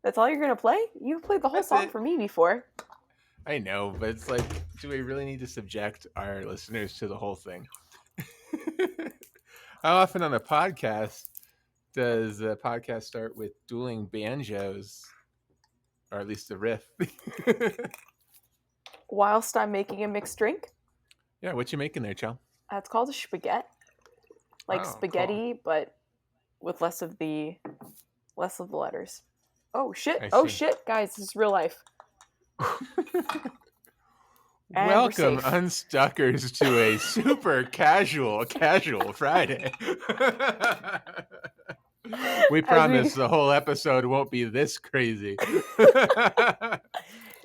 That's all you're going to play? You've played the whole That's song it. for me before. I know, but it's like, do we really need to subject our listeners to the whole thing? How often on a podcast does a podcast start with dueling banjos, or at least the riff? Whilst I'm making a mixed drink. Yeah, what you making there, Chel? It's called a spaghetti. Like Oh, cool. spaghetti, but with less of the letters. Oh shit! I Oh see. shit, guys! This is real life. And we're Welcome, safe. unstuckers, to a super casual Friday. We As we, promise the whole episode won't be this crazy. We'll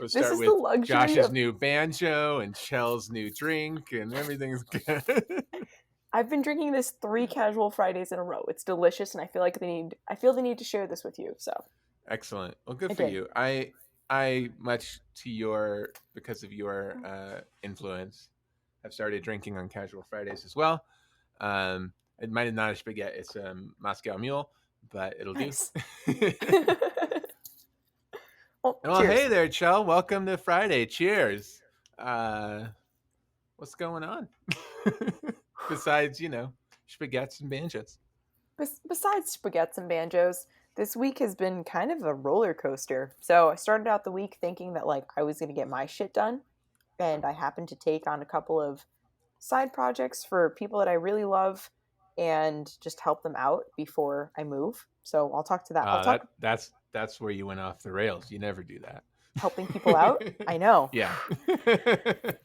this start is the with luxury Josh's of. new banjo and Chel's new drink, and everything's good. I've been drinking this 3 casual Fridays in a row. It's delicious, and I feel the need to share this with you. So Excellent. Well, good I for did. you. I much to your because of your influence, have started drinking on casual Fridays as well. It might have not a spaghetti; it's a Moscow Mule, but it'll Nice. do. Well, Well, cheers. hey there, Chel. Welcome to Friday. Cheers. What's going on? Besides, spaghettis and banjos. Besides spaghettis and banjos, this week has been kind of a roller coaster. So I started out the week thinking that like I was going to get my shit done, and I happened to take on a couple of side projects for people that I really love and just help them out before I move. So I'll talk to that. I'll talk That's where you went off the rails. You never do that. helping people out. I know. Yeah.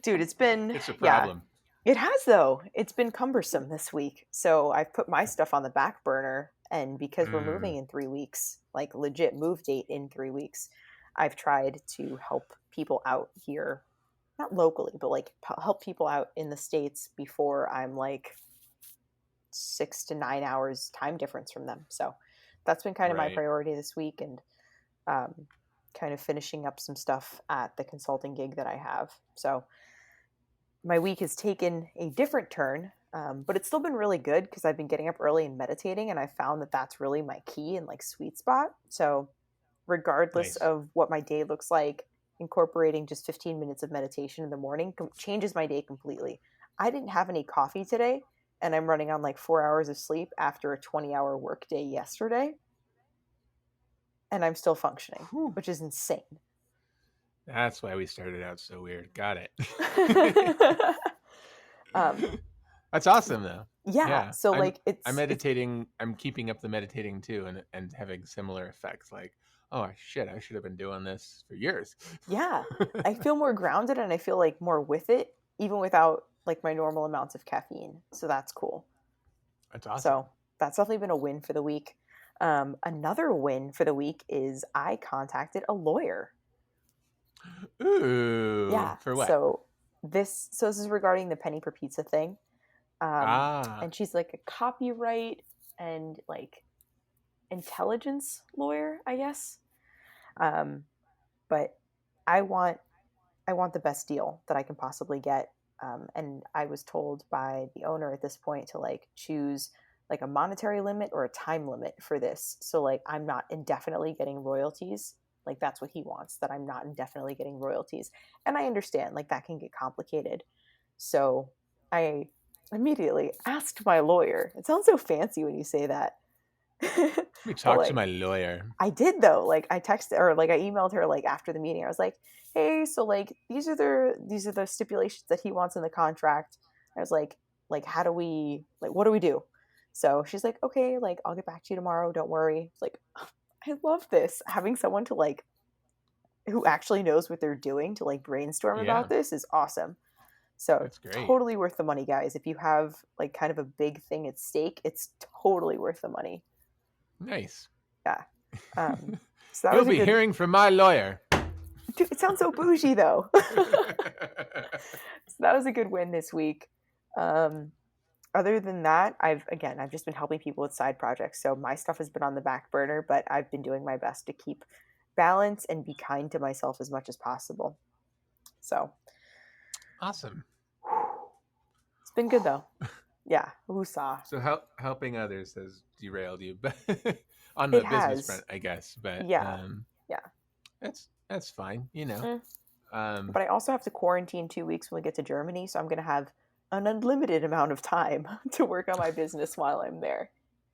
Dude, it's been It's a yeah. problem. It has though. It's been cumbersome this week. So I've put my stuff on the back burner, and because we're moving in 3 weeks, like legit move date in 3 weeks, I've tried to help people out here, not locally, but like help people out in the States before I'm like 6 to 9 hours time difference from them. So that's been kind of my Right. priority this week, and kind of finishing up some stuff at the consulting gig that I have. So my week has taken a different turn, but it's still been really good because I've been getting up early and meditating, and I found that that's really my key and like sweet spot. So regardless Nice. of what my day looks like, incorporating just 15 minutes of meditation in the morning changes my day completely. I didn't have any coffee today, and I'm running on like 4 hours of sleep after a 20-hour work day yesterday, and I'm still functioning, Whew. which is insane. That's why we started out so weird. Got it. That's awesome, though. Yeah. So I'm like it's meditating. I'm keeping up the meditating too, and having similar effects. Like, oh shit, I should have been doing this for years. yeah, I feel more grounded and I feel like more with it, even without like my normal amounts of caffeine. So that's cool. That's awesome. So that's definitely been a win for the week. Another win for the week is I contacted a lawyer. Ooh. Yeah. For what? So this is regarding the penny per pizza thing. Ah. And she's like a copyright and like intelligence lawyer, I guess. But I want the best deal that I can possibly get. And I was told by the owner at this point to like choose like a monetary limit or a time limit for this. So like I'm not indefinitely getting royalties. Like that's what he wants, that I'm not indefinitely getting royalties. And I understand like that can get complicated. So I immediately asked my lawyer. It sounds so fancy when you say that. Let me talk to my lawyer. I did though. Like I texted or like I emailed her like after the meeting. I was like, "Hey, so like these are the stipulations that he wants in the contract." I was like how do we like what do we do? So she's like, "Okay, like I'll get back to you tomorrow. Don't worry." It's like I love this. Having someone to like who actually knows what they're doing to like brainstorm about this is awesome. So That's great. totally worth the money, guys. If you have like kind of a big thing at stake, it's totally worth the money. Nice. Yeah. So that You'll was be hearing from my lawyer. Dude, it sounds so bougie though. So that was a good win this week. Other than that, I've just been helping people with side projects. So my stuff has been on the back burner, but I've been doing my best to keep balance and be kind to myself as much as possible. So awesome. It's been good though. Yeah, woosah. So helping others has derailed you, but on the business front, I guess. But yeah, That's fine, Mm. Um, But I also have to quarantine 2 weeks when we get to Germany, so I'm going to have an unlimited amount of time to work on my business while I'm there,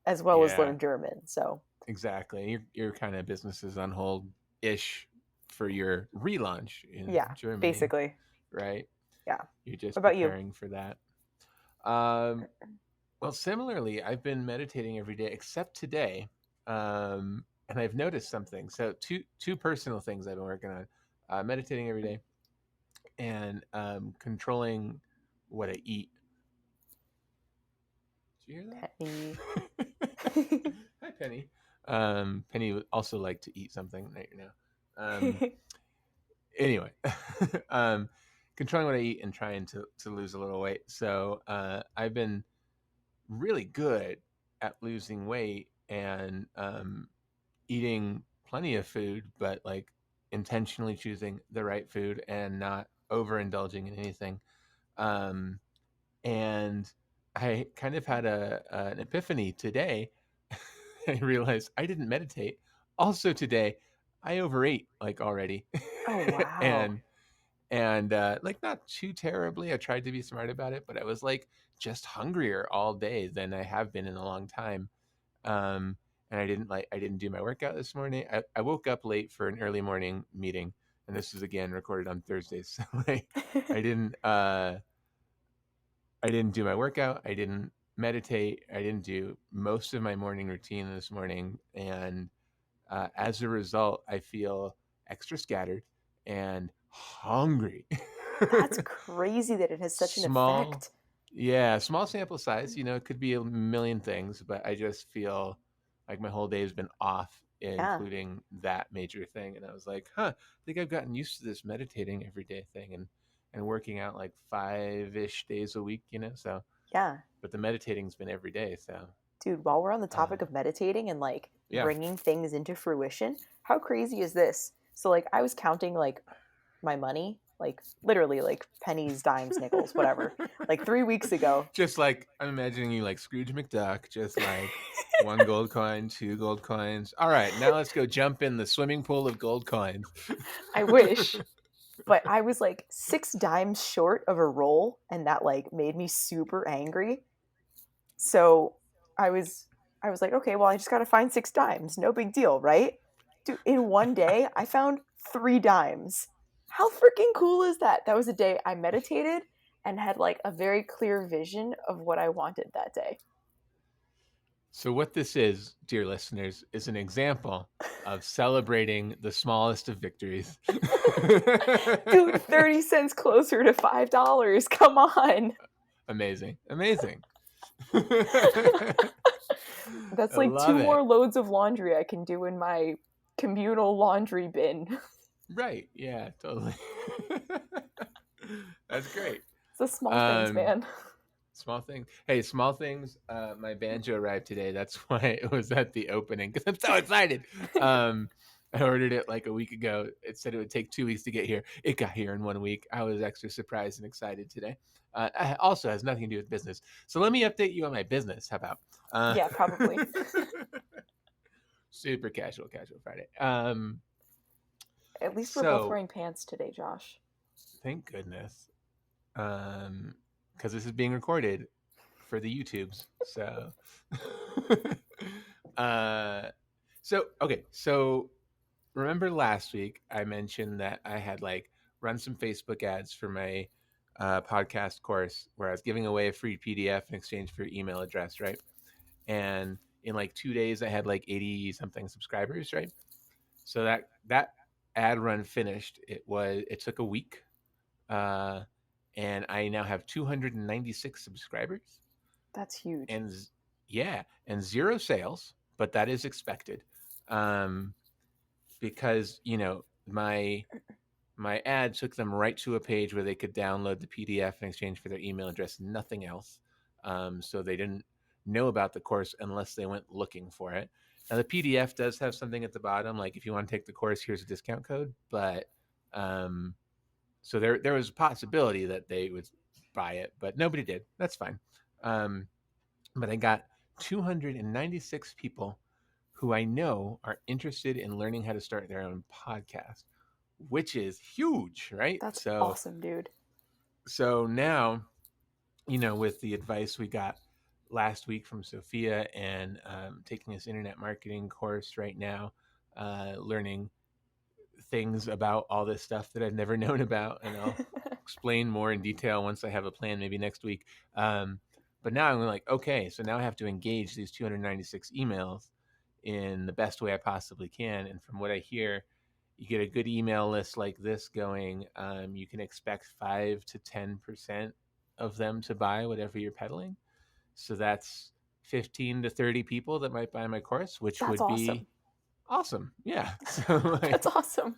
as well as yeah, learn German. So exactly. Your kind of business is on hold ish for your relaunch in yeah, Germany, basically, right? yeah. You're What just about you? preparing for that. Um, well, similarly, I've been meditating every day except today, and I've noticed something. So two personal things I've been working on: meditating every day and controlling what I eat. Did you Penny. hear that? Hi, Penny. Penny would also like to eat something right now. Anyway, um, controlling what I eat and trying to lose a little weight. So I've been really good at losing weight and eating plenty of food, but like intentionally choosing the right food and not overindulging in anything. Um, and I kind of had an epiphany today. I realized I didn't meditate. Also today, I overate like already, Oh, wow. and like not too terribly. I tried to be smart about it, but I was like just hungrier all day than I have been in a long time. Um, and I didn't do my workout this morning. I woke up late for an early morning meeting, and this is again recorded on Thursdays. So like I didn't I didn't do my workout. I didn't meditate. I didn't do most of my morning routine this morning, and as a result, I feel extra scattered and hungry. That's crazy that it has such an Small, effect. yeah, small sample size. It could be a million things, but I just feel like my whole day has been off, Yeah, including that major thing. And I was like, huh, I think I've gotten used to this meditating every day thing and working out like 5-ish days a week, So, yeah. but the meditating's been every day. So, Dude, while we're on the uh, topic of meditating and like yeah. bringing things into fruition, how crazy is this? So, like, I was counting like my money, like literally like pennies, dimes, nickels, whatever, like 3 weeks ago. Just like I'm imagining you like Scrooge McDuck, just like one gold coin, two gold coins. All right, now let's go jump in the swimming pool of gold coins. I wish, but I was like 6 dimes short of a roll, and that like made me super angry. So I was I was like, okay, well, I just got to find 6 dimes. No big deal, right? Dude, in one day, I found 3 dimes. How freaking cool is that? That was a day I meditated and had like a very clear vision of what I wanted that day. So what this is, dear listeners, is an example of celebrating the smallest of victories. Dude, 30 cents closer to $5. Come on. Amazing. Amazing. I That's like love two more it. loads of laundry I can do in my communal laundry bin. Right. Yeah, totally. That's great. It's the small things, Um, man. Small things. Hey, small things. My banjo arrived today. That's why it was at the opening because I'm so excited. Um, I ordered it like a week ago. It said it would take 2 weeks to get here. It got here in 1 week. I was extra surprised and excited today. Also has nothing to do with business. So let me update you on my business. How about? Yeah, probably. Super casual Friday. At least we're both So wearing pants today, Josh. thank goodness. Because this is being recorded for the YouTubes. So, uh, so remember last week I mentioned that I had like run some Facebook ads for my podcast course where I was giving away a free PDF in exchange for your email address, right? And in like 2 days, I had like 80 something subscribers, right? So that ad run finished. It took a week, uh, and I now have 296 subscribers, That's huge. and yeah, and zero sales, but that is expected, um, because my ad took them right to a page where they could download the PDF in exchange for their email address, nothing else. So they didn't know about the course unless they went looking for it. Now the PDF does have something at the bottom, like if you want to take the course, here's a discount code. But um, so there was a possibility that they would buy it, but nobody did. That's fine. But I got 296 people who I know are interested in learning how to start their own podcast, which is huge, right? That's So awesome, dude. so now, with the advice we got last week from Sophia and taking this internet marketing course right now, learning things about all this stuff that I've never known about, and I'll explain more in detail once I have a plan, maybe next week. But now I'm like, okay, so now I have to engage these 296 emails in the best way I possibly can. And from what I hear, you get a good email list like this going, you can expect 5 to 10% of them to buy whatever you're peddling. So that's 15 to 30 people that might buy my course, which That's would be awesome. awesome. Yeah. So That's like, awesome.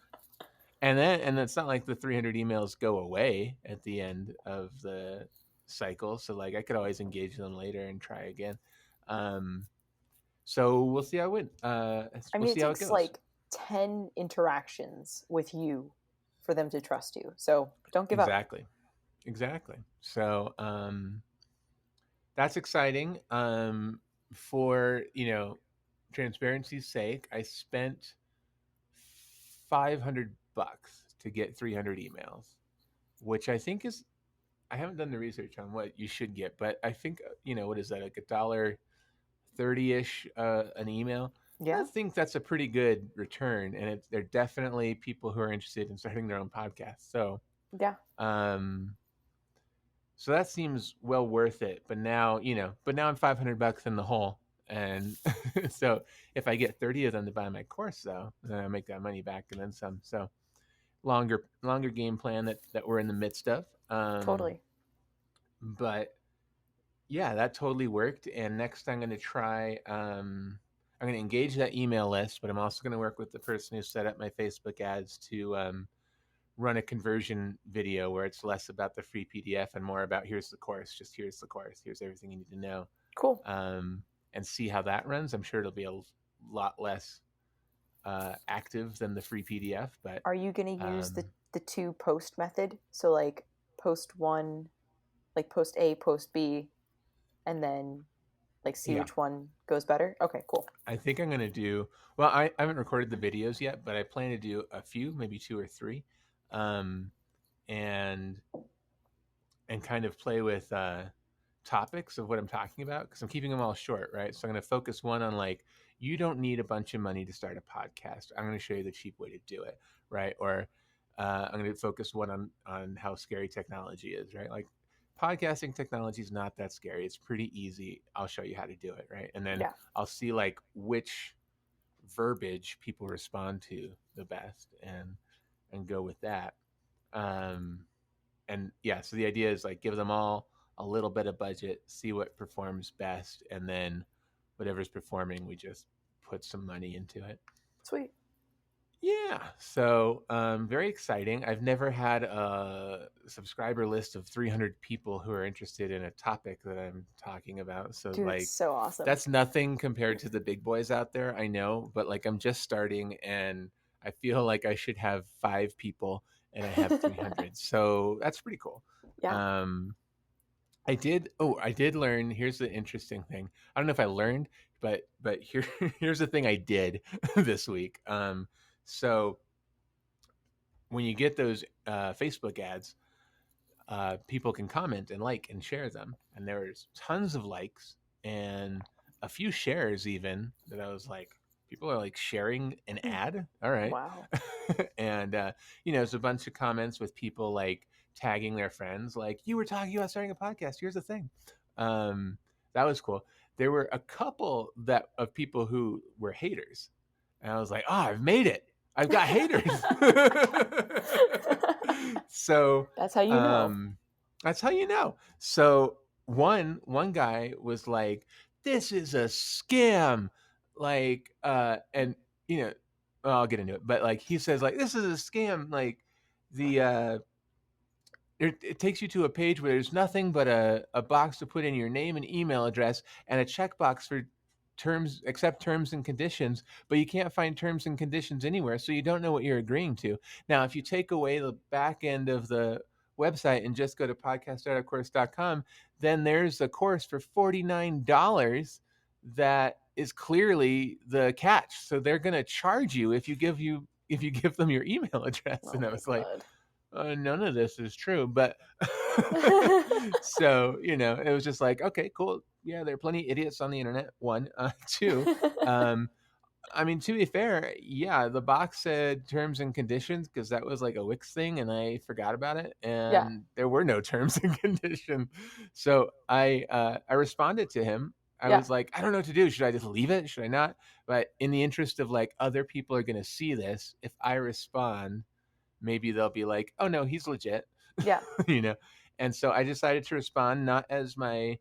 and it's not like the 300 emails go away at the end of the cycle. So like I could always engage them later and try again. Um, so we'll see how it went. I We'll mean, it see how it takes goes. like 10 interactions with you for them to trust you. So don't give up. Exactly. Exactly. So that's exciting. For transparency's sake, I spent $500 to get 300 emails, which I think is, I haven't done the research on what you should get, but I think what is that, like $1.30 ish an email. I Yeah. think that's a pretty good return, and they're definitely people who are interested in starting their own podcast. Yeah. Um, so that seems well worth it. But now I'm $500 in the hole, and so if I get 30 of them to buy my course, though, then I make that money back and then some. So longer game plan that we're in the midst of. Totally. But yeah, that totally worked. And next, I'm going to try. I'm going to engage that email list, but I'm also going to work with the person who set up my Facebook ads to run a conversion video where it's less about the free PDF and more about here's the course, just here's the course, here's everything you need to know, Cool. and see how that runs. I'm sure it'll be a lot less active than the free PDF, but Are you going to use um, the two post method? So like post one, like post A, post B, and then like see yeah, which one goes better? Okay, cool. I think I'm going to do, well, I haven't recorded the videos yet, but I plan to do a few, maybe two or three, um, and kind of play with topics of what I'm talking about because I'm keeping them all short, right? So I'm going to focus one on like, you don't need a bunch of money to start a podcast. I'm going to show you the cheap way to do it, right? Or I'm going to focus one on how scary technology is, right? Like podcasting technology is not that scary. It's pretty easy. I'll show you how to do it, right? And then Yeah. I'll see like which verbiage people respond to the best and go with that. Um, and yeah, so the idea is like give them all a little bit of budget, see what performs best, and then whatever's performing, we just put some money into it. Sweet. Yeah, so very exciting. I've never had a subscriber list of 300 people who are interested in a topic that I'm talking about. So Dude, it's like so awesome. that's nothing compared to the big boys out there, I know, but like I'm just starting and I feel like I should have 5 people and I have 300. So that's pretty cool. Yeah. Um I did learn, here's the interesting thing. I don't know if I learned, but here's the thing I did this week. So when you get those Facebook ads, people can comment and like and share them, and there's tons of likes and a few shares even that I was like, people are like sharing an ad. All right. Wow. And there's a bunch of comments with people like tagging their friends, like, you were talking about starting a podcast, here's the thing. That was cool. There were a couple of people who were haters, and I was like, oh, I've made it, I've got haters. So That's how you know. um that's how you know. So one guy was like, this is a scam, like and you know well, I'll get into it, but like he says like, this is a scam, like the it takes you to a page where there's nothing but a box to put in your name and email address and a checkbox for accept terms and conditions, but you can't find terms and conditions anywhere, so you don't know what you're agreeing to. Now, if you take away the back end of the website and just go to podcast.course.com, then there's a course for $49 that is clearly the catch. So they're going to charge you if you give them your email address. Oh And I my was like, God. none of this is true. But so, it was just like, okay, cool. Yeah, there are plenty of idiots on the internet. One, two. Um, I mean, to be fair, yeah, the box said terms and conditions because that was like a Wix thing, and I forgot about it, Yeah, and there were no terms and conditions. So I responded to him. I yeah, was like, I don't know what to do. Should I just leave it? Should I not? But in the interest of like other people are going to see this, if I respond, maybe they'll be like, oh no, he's legit. yeah, you know. And so I decided to respond not as my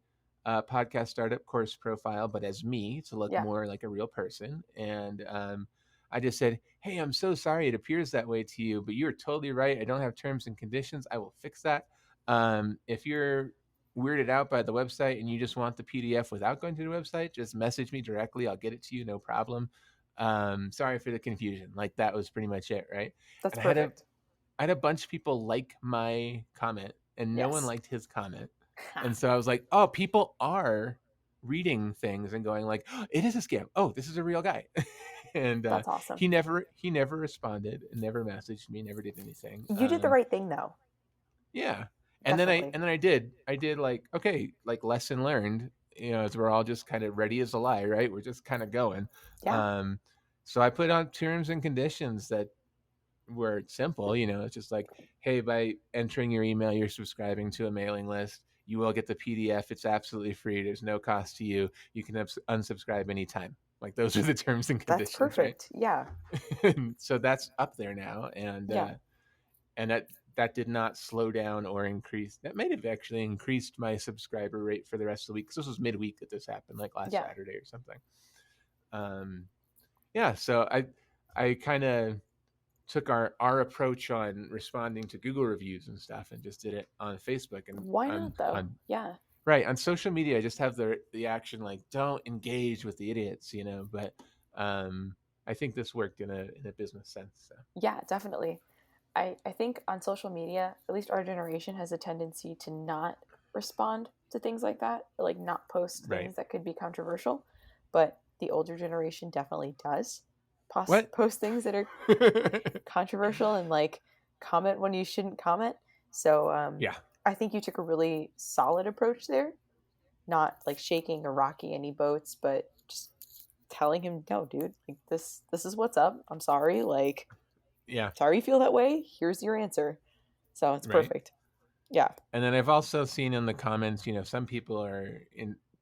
podcast startup course profile, but as me to look yeah, more like a real person. And I just said, "Hey, I'm so sorry it appears that way to you, but you're totally right. I don't have terms and conditions. I will fix that. If you're weirded out by the website and you just want the PDF without going to the website, just message me directly. I'll get it to you, no problem. Sorry for the confusion." Like that was pretty much it, right? that's And perfect. I had a bunch of people like my comment and no one Yes. liked his comment. And so I was like, oh, people are reading things and going like, oh, it is a scam. Oh, this is a real guy. and That's awesome. he never responded and never messaged me, never did anything. You did the right thing though. Yeah. And then I Definitely. and then I did like, okay, like lesson learned, as we're all just kind of ready as a lie, right? We're just kind of going. Yeah, Um so I put on terms and conditions that where it's simple, it's just like, hey, by entering your email, you're subscribing to a mailing list. You will get the PDF. It's absolutely free. There's no cost to you. You can unsubscribe anytime. Like those are the terms and that's conditions, right? perfect. Yeah, So that's up there now, and yeah, that did not slow down or increase. That might have actually increased my subscriber rate for the rest of the week because this was midweek that this happened, like last yeah. Saturday or something. Um, yeah, so I kind of took our approach on responding to Google reviews and stuff and just did it on Facebook and Why on not though? on Yeah, right on social media. I just have the action like don't engage with the idiots, but um I think this worked in a business sense. So yeah, definitely. I think on social media, at least our generation has a tendency to not respond to things like that, or like not post right. things that could be controversial. But the older generation definitely does What? post things that are controversial and like comment when you shouldn't comment. So Yeah. I think you took a really solid approach there, not like shaking or rocking any boats, but just telling him, no, dude, like this is what's up. I'm sorry. Like, Yeah. sorry you feel that way. Here's your answer. So it's Right. perfect. Yeah. And then I've also seen in the comments, some people are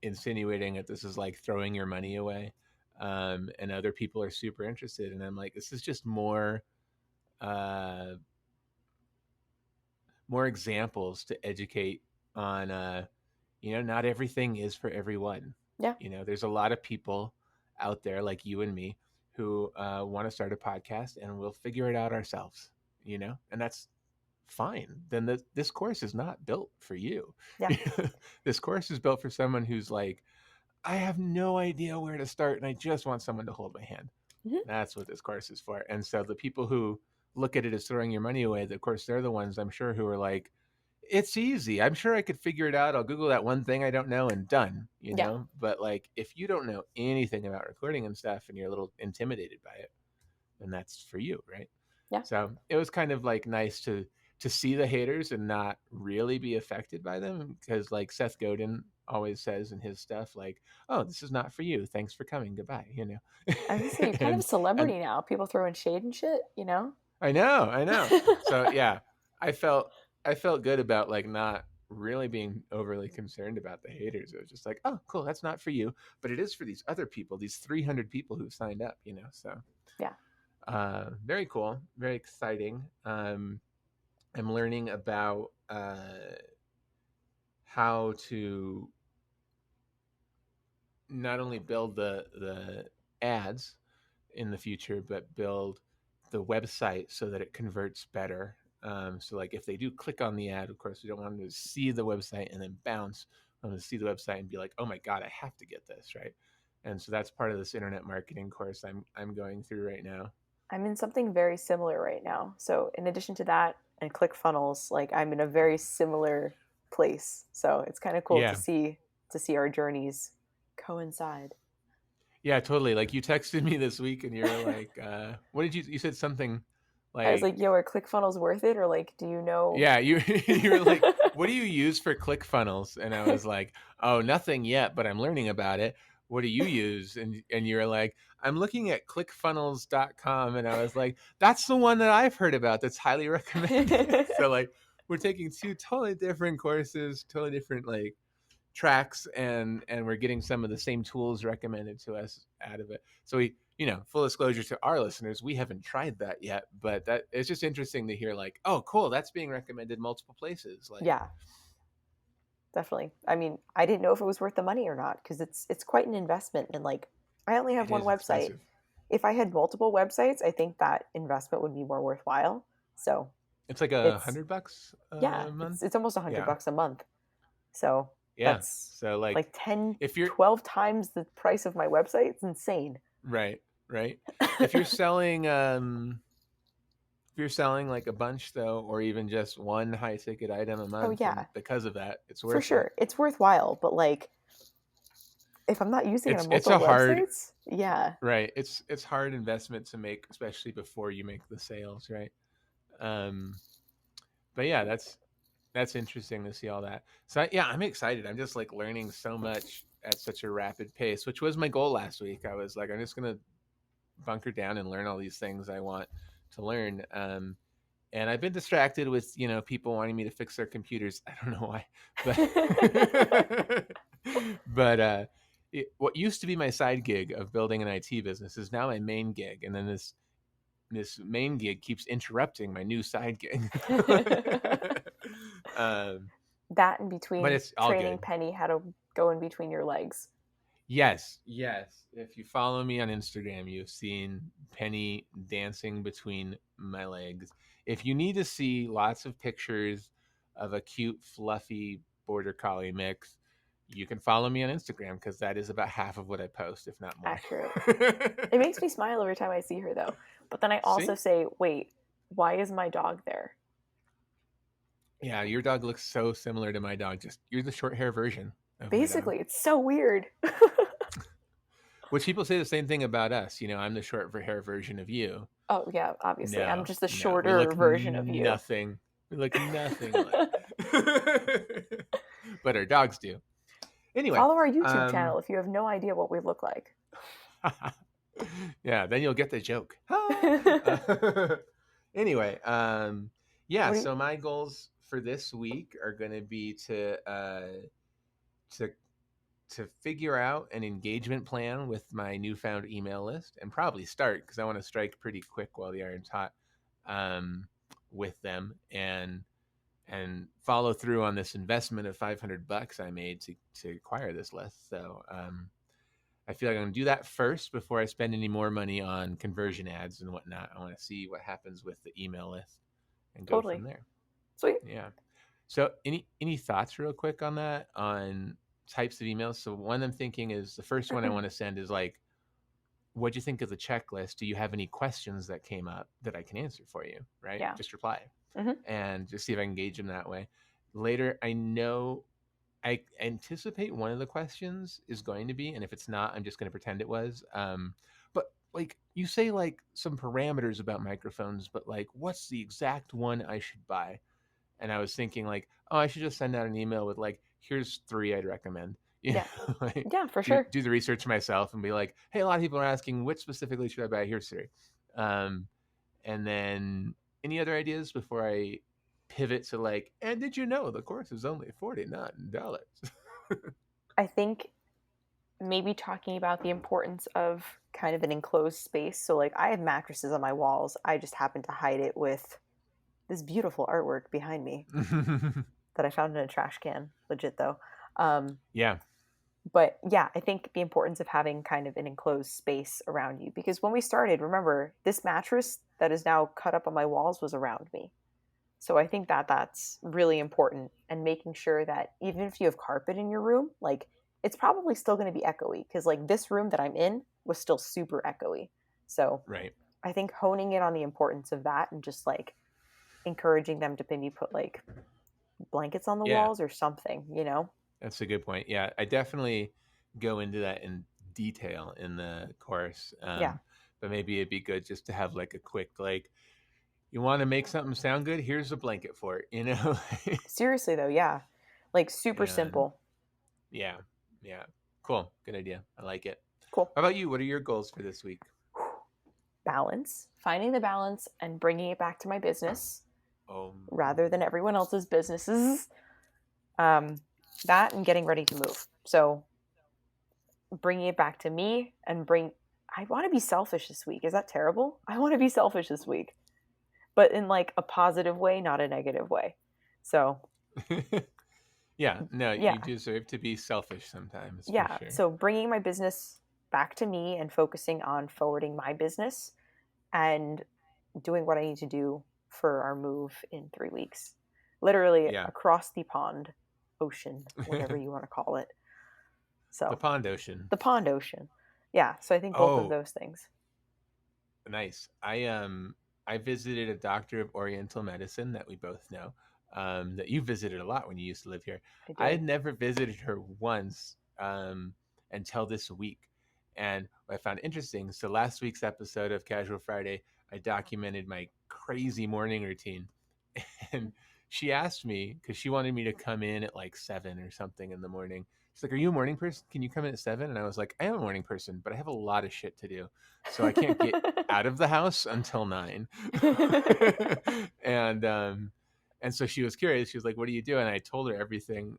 insinuating that this is like throwing your money away. And other people are super interested. And I'm like, this is just uh, more examples to educate on, not everything is for everyone. Yeah. There's a lot of people out there like you and me who want to start a podcast and we'll figure it out ourselves, and that's fine. Then this course is not built for you. Yeah. This course is built for someone who's like, I have no idea where to start and I just want someone to hold my hand. Hmm. That's what this course is for. And so the people who look at it as throwing your money away, of course, they're the ones I'm sure who are like, it's easy. I'm sure I could figure it out. I'll Google that one thing I don't know and Yeah. done. But like, if you don't know anything about recording and stuff and you're a little intimidated by it, then that's for you, right? Yeah. So it was kind of like nice to see the haters and not really be affected by them because like Seth Godin always says in his stuff like, oh, this is not for you, thanks for coming, goodbye. I was gonna say you're kind of a and celebrity now. People throwing shade and shit, you know? I know. So yeah, I felt I felt good about like not really being overly concerned about the haters. It was just like, oh, cool, that's not for you, but it is for these other people, these 300 people who signed up. So Yeah. very cool, very exciting. I'm learning about how to not only build the ads in the future, but build the website so that it converts better. So like if they do click on the ad, of course we don't want them to see the website and then bounce. I want them to see the website and be like, oh my god, I have to get this, right? And so that's part of this internet marketing course I'm going through right now. I'm in something very similar right now. So in addition to that and Clickfunnels, like I'm in a very similar place. So it's kind of cool Yeah. to see our journeys coincide. Yeah, totally. Like you texted me this week and you're like, what did you said something I was like, like, yo, are ClickFunnels worth it? Or like, do you know? yeah, you you were like, what do you use for Clickfunnels? And I was like, oh, nothing yet, but I'm learning about it. What do you use? And you're like, I'm looking at clickfunnels.com. And I was like, that's the one that I've heard about that's highly recommended. So like we're taking two totally different courses, totally different like tracks, and we're getting some of the same tools recommended to us out of it. So we, full disclosure to our listeners, we haven't tried that yet, but that it's just interesting to hear like, oh cool, that's being recommended multiple places. Like Yeah, definitely. I mean, I didn't know if it was worth the money or not because it's quite an investment. And like, I only have it one is website. expensive. If I had multiple websites, I think that investment would be more worthwhile. So It's like a it's $100 yeah, a month. it's almost 100 Yeah. bucks a month. So Yeah. that's So like like 10, if you're 12 times the price of my website. It's insane. right, right. If you're selling if you're selling like a bunch though, or even just one high ticket item a Oh month, and yeah, because of that, it's for worth it. sure. It's worthwhile, but like if I'm not using it on It's a multiple hard websites, yeah. right. It's hard investment to make, especially before you make the sales, right? Um, but yeah, that's interesting to see all that. So yeah, I'm excited. I'm just like learning so much at such a rapid pace, which was my goal last week. I was like, I'm just gonna bunker down and learn all these things I want to learn. And I've been distracted with people wanting me to fix their computers. I don't know why, but what used to be my side gig of building an IT business is now my main gig, and then this main gig keeps interrupting my new side gig. um, That in but between it's all training good. Penny how to go in between your legs. Yes, yes. If you follow me on Instagram, you've seen Penny dancing between my legs. If you need to see lots of pictures of a cute, fluffy border collie mix, you can follow me on Instagram because that is about half of what I post, if not more. Accurate. It makes me smile every time I see her though. But then I also See? say, wait, why is my dog there? Yeah, your dog looks so similar to my dog. Just you're the short hair version of my dog. Basically, it's so weird. Which people say the same thing about us. I'm the short hair version of you. Oh yeah, obviously. I'm No, just the no, we shorter look version of you. nothing. We look nothing alike. But our dogs do. Anyway, Follow our YouTube um, channel if you have no idea what we look like. yeah, then you'll get the joke. Anyway, yeah. What do you So my goals for this week are going to be to to figure out an engagement plan with my newfound email list, and probably start because I want to strike pretty quick while the iron's hot, um, with them, and follow through on this investment of $500 I made to acquire this list. So I feel like I'm gonna do that first before I spend any more money on conversion ads and whatnot. I want to see what happens with the email list and go from totally. there. Sweet. Yeah. So any thoughts real quick on that, on types of emails? So one I'm thinking is the first one I want to send is like, what'd you think of the checklist? Do you have any questions that came up that I can answer for you? Right? Yeah. Just reply Hmm. and just see if I can engage them that way. Later, I anticipate one of the questions is going to be, and if it's not, I'm just going to pretend it was. But like you say, like some parameters about microphones, but like, what's the exact one I should buy? And I was thinking like, oh, I should just send out an email with like, here's three I'd recommend. Yeah. Like Yeah, for do sure. do the research myself and be like, hey, a lot of people are asking which specifically should I buy. Here's three. Um, and then any other ideas before I pivot to like, and did you know the course is only $49? I think maybe talking about the importance of kind of an enclosed space. So, like, I have mattresses on my walls. I just happen to hide it with this beautiful artwork behind me that I found in a trash can. Legit, though. Um, Yeah. but yeah, I think the importance of having kind of an enclosed space around you. Because when we started, remember, this mattress that is now cut up on my walls was around me. So I think that that's really important, and making sure that even if you have carpet in your room, like it's probably still going to be echoey because like this room that I'm in was still super echoey. So Right. I think honing in on the importance of that and just like encouraging them to maybe put like blankets on the Yeah. walls or something, you know? That's a good point. Yeah. I definitely go into that in detail in the course. Yeah. But maybe it'd be good just to have like a quick, like, you want to make something sound good? Here's a blanket for it. Seriously though, yeah. Like super And simple. yeah, yeah. Cool. Good idea. I like it. Cool. How about you? What are your goals for this week? Balance, finding the balance and bringing it back to my business Oh, rather than everyone else's businesses. That and getting ready to move. So bringing it back to me and I want to be selfish this week. Is that terrible? I want to be selfish this week, but in like a positive way, not a negative way. So yeah, no, yeah, you deserve to be selfish sometimes for yeah. sure. So bringing my business back to me and focusing on forwarding my business and doing what I need to do for our move in 3 weeks. Literally Yeah. across the pond, ocean, whatever you want to call it. The So pond ocean. the pond ocean. Yeah. So I think both of Oh, those things. nice. I visited a doctor of Oriental medicine that we both know. That you visited a lot when you used to live here. I I did. had never visited her once until this week, and what I found interesting. So last week's episode of Casual Friday, I documented my crazy morning routine, and she asked me because she wanted me to come in at like 7 or something in the morning. She's like, "Are you a morning person? Can you come in at 7?" And I was like, "I am a morning person, but I have a lot of shit to do, so I can't get out of the house until 9." and and so she was curious. She was like, "What do you do?" And I told her everything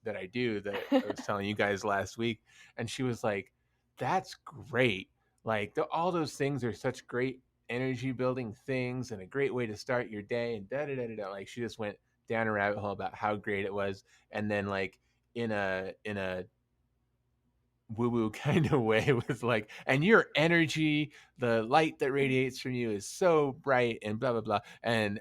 that I do that I was telling you guys last week, and she was like, "That's great. Like all those things are such great energy building things and a great way to start your day." And da da da da da. Like she just went down a rabbit hole about how great it was, and then like in a woo woo kind of way was like, and your energy, the light that radiates from you is so bright and blah blah blah, and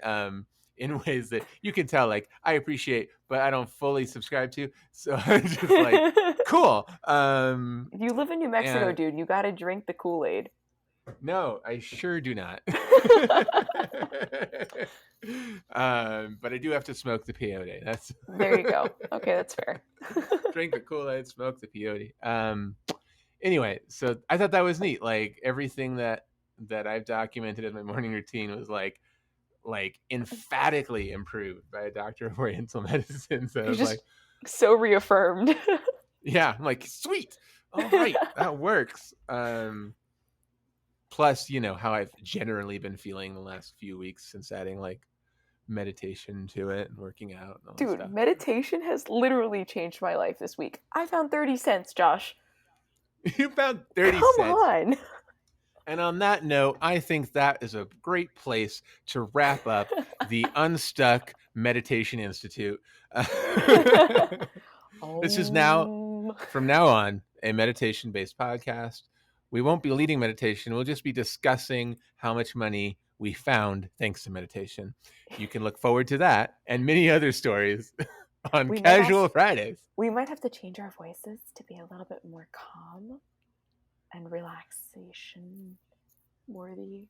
in ways that you can tell like I appreciate but I don't fully subscribe to. So I'm just like, cool. If you live in New Mexico, And dude, you got to drink the Kool-Aid. no, I sure do not. But I do have to smoke the peyote. That's There you go. Okay, that's fair. drink the Kool-Aid, smoke the peyote. Anyway, so I thought that was neat. Like everything that I've documented as my morning routine was like emphatically improved by a doctor of Oriental medicine. So I You're was like, just so reaffirmed. yeah, I'm like, sweet. All right, that works. Plus, you know how I've generally been feeling the last few weeks since adding like meditation to it and working out and all that Dude, stuff. meditation has literally changed my life this week. I found 30 cents, Josh. You found 30 Come cents. on. And on that note, I think that is a great place to wrap up the Unstuck Meditation Institute. This is now, from now on, a meditation based podcast. We won't be leading meditation. We'll just be discussing how much money we found thanks to meditation. You can look forward to that and many other stories on We might Casual also, Fridays. we might have to change our voices to be a little bit more calm and relaxation worthy.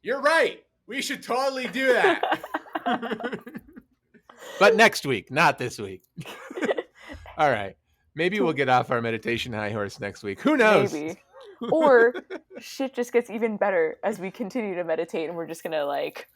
You're right. We should totally do that. But next week, not this week. All right. Maybe we'll get off our meditation high horse next week. Who knows? Maybe. Or shit just gets even better as we continue to meditate and we're just gonna like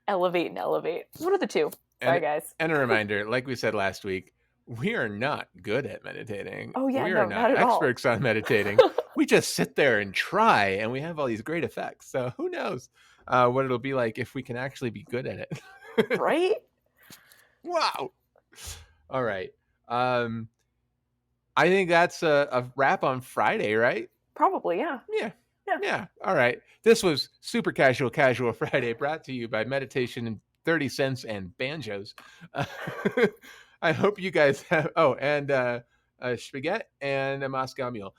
elevate and elevate. One of the two. Bye, guys. And a reminder, like we said last week, we are not good at meditating. Oh yeah, We are no, not not at all. experts on meditating. We just sit there and try, and we have all these great effects. So who knows what it'll be like if we can actually be good at it. Right? Wow. All right. I think that's a wrap on Friday, right? Probably, yeah. Yeah. Yeah. Yeah. All right. This was Super Casual Friday, brought to you by Meditation and 30 Cents and Banjos. I hope you guys have, oh, and a spaghetti and a Moscow Mule.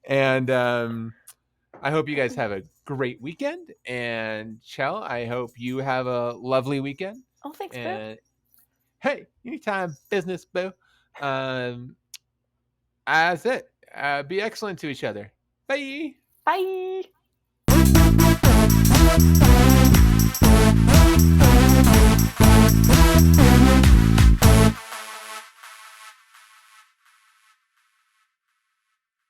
And I hope you guys have a great weekend. And Cel, I hope you have a lovely weekend. Oh, thanks, boo. And hey, anytime, business, boo. That's it. Be excellent to each other. Bye. Bye.